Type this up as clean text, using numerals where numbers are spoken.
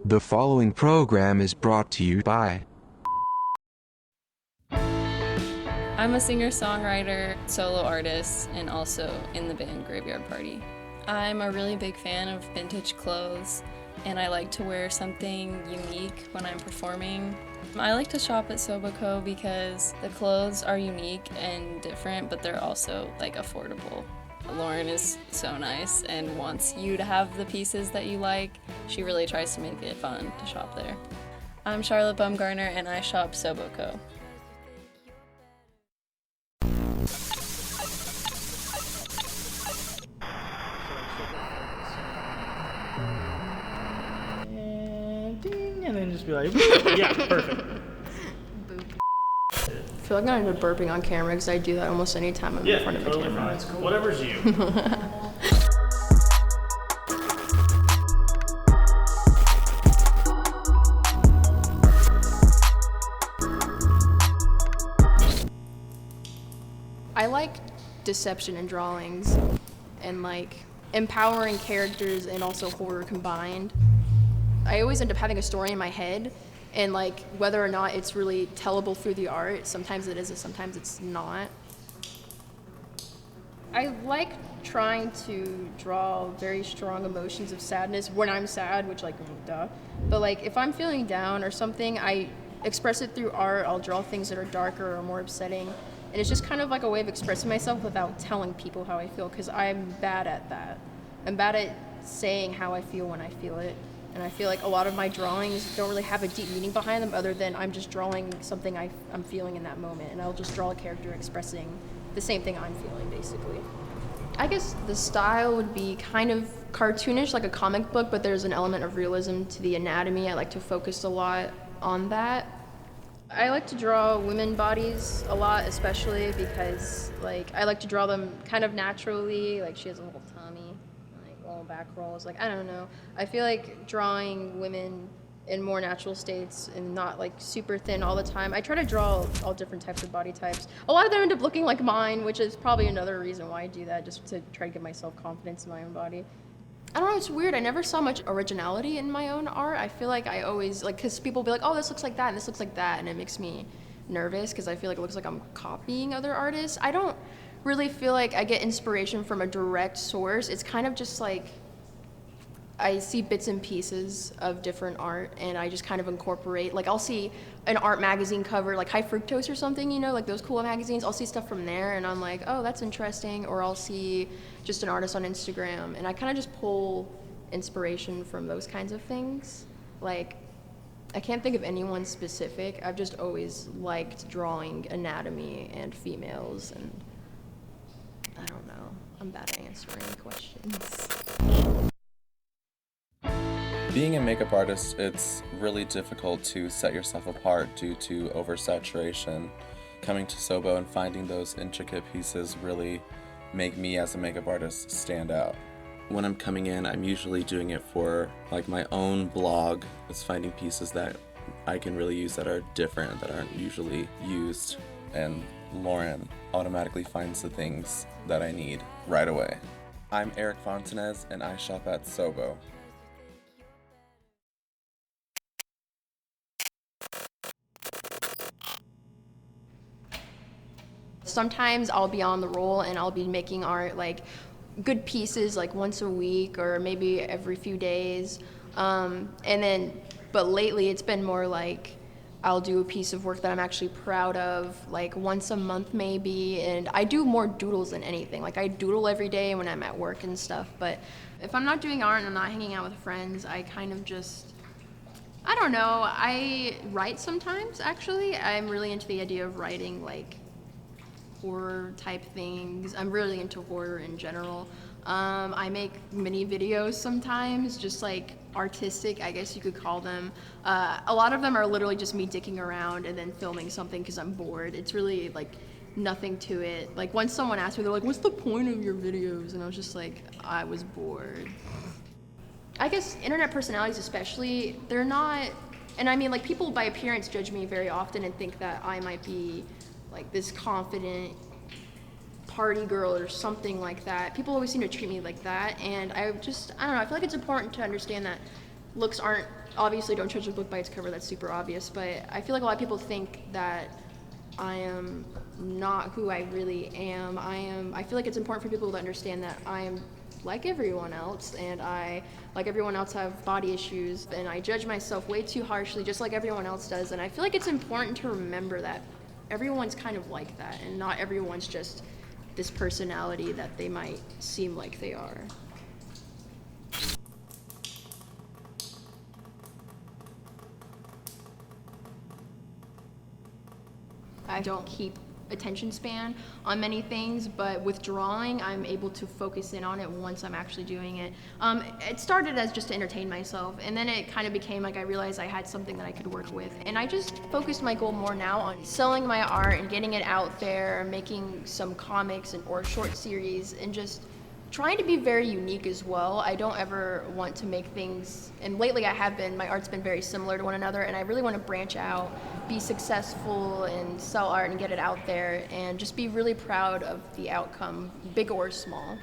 The following program is brought to you by I'm a singer-songwriter, solo artist, and also in the band Graveyard Party. I'm a really big fan of vintage clothes, and I like to wear something unique when I'm performing. I like to shop at Sobo because the clothes are unique and different, but they're also affordable. Lauren is so nice and wants you to have the pieces that you like. She really tries to make it fun to shop there. I'm Charlotte Bumgarner and I shop Sobo. And ding, and then just be like, yeah, perfect. I feel like I'm not burping on camera because I do that almost any time I'm in front of the camera. Fine. Whatever's you. I like deception in drawings and empowering characters and also horror combined. I always end up having a story in my head, and whether or not it's really tellable through the art, sometimes it is and sometimes it's not. I like trying to draw very strong emotions of sadness when I'm sad, which duh. But if I'm feeling down or something, I express it through art. I'll draw things that are darker or more upsetting. And it's just kind of a way of expressing myself without telling people how I feel, because I'm bad at that. I'm bad at saying how I feel when I feel it. And I feel like a lot of my drawings don't really have a deep meaning behind them other than I'm just drawing something I'm feeling in that moment. And I'll just draw a character expressing the same thing I'm feeling, basically. I guess the style would be kind of cartoonish, like a comic book, but there's an element of realism to the anatomy. I like to focus a lot on that. I like to draw women bodies a lot, especially because I like to draw them kind of naturally. She has a little tummy, long back rolls. I don't know. I feel like drawing women in more natural states and not super thin all the time. I try to draw all different types of body types. A lot of them end up looking like mine, which is probably another reason why I do that, just to try to give myself confidence in my own body. I don't know, it's weird. I never saw much originality in my own art. I feel like I always, because people be like, oh, this looks like that, and this looks like that, and it makes me nervous because I feel like it looks like I'm copying other artists. I don't really feel like I get inspiration from a direct source. It's kind of just I see bits and pieces of different art, and I just kind of incorporate. I'll see an art magazine cover, High Fructose or something, those cool magazines. I'll see stuff from there, and I'm like, oh, that's interesting. Or I'll see just an artist on Instagram, and I kind of just pull inspiration from those kinds of things. I can't think of anyone specific. I've just always liked drawing anatomy and females, and I don't know. I'm bad at answering questions. Being a makeup artist, it's really difficult to set yourself apart due to oversaturation. Coming to Sobo and finding those intricate pieces really make me as a makeup artist stand out. When I'm coming in, I'm usually doing it for my own blog. It's finding pieces that I can really use that are different, that aren't usually used. And Lauren automatically finds the things that I need right away. I'm Eric Fontanez and I shop at Sobo. Sometimes I'll be on the roll and I'll be making art good pieces once a week or maybe every few days. But lately it's been more I'll do a piece of work that I'm actually proud of once a month maybe, and I do more doodles than anything. I doodle every day when I'm at work and stuff, but if I'm not doing art and I'm not hanging out with friends, I kind of just, I don't know, I write sometimes actually. I'm really into the idea of writing horror type things. I'm really into horror in general. I make mini videos sometimes, just artistic, I guess you could call them. A lot of them are literally just me dicking around and then filming something because I'm bored. It's really nothing to it. Once someone asked me, they're like, what's the point of your videos? And I was just I was bored. I guess internet personalities especially, they're not, and I mean people by appearance judge me very often and think that I might be this confident party girl or something like that. People always seem to treat me like that, and I don't know, I feel like it's important to understand that looks aren't obviously don't judge a book by its cover, that's super obvious, but I feel like a lot of people think that I am not who I really am. I feel like it's important for people to understand that I am like everyone else, and I, like everyone else, have body issues, and I judge myself way too harshly, just like everyone else does, and I feel like it's important to remember that everyone's kind of like that, and not everyone's just this personality that they might seem like they are. I don't keep attention span on many things, but with drawing, I'm able to focus in on it once I'm actually doing it. It started as just to entertain myself, and then it kind of became like I realized I had something that I could work with, and I just focused my goal more now on selling my art and getting it out there, making some comics or short series, and just trying to be very unique as well. I don't ever want to make things, and lately I have been, my art's been very similar to one another, and I really want to branch out, be successful, and sell art and get it out there, and just be really proud of the outcome, big or small.